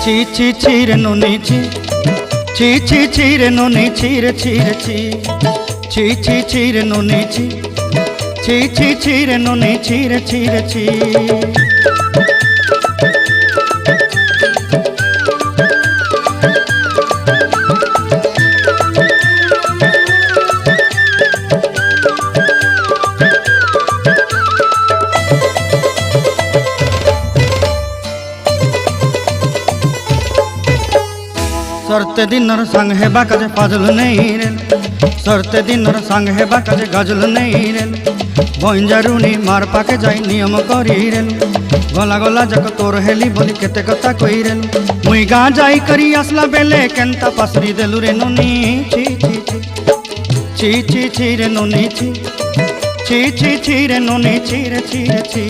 ছি ছি ছি রে নুনি ছি, ছি ছি ছি রে নুনি ছি রে ছি রে ছি, ছি ছি ছি রে নুনি ছি, ছি ছি ছি রে নুনি ছি রে ছি রে ছি। सरते दिनर संग हेबा काजे फाजल नहीं रेल, सरते दिनर संग हेबा काजे गजल नहीं रेल, बंजारुनी मार पाके जाई नियम करी रेल, गला गला जक तोर हेली बोली केते कथा कई रेल, मुई गा जाई करी आसला बेले केंता पासरी देलु रे नुनी ची ची ची, ची ची ची रे नुनी ची, ची ची ची रे नुनी ची रे ची रे ची।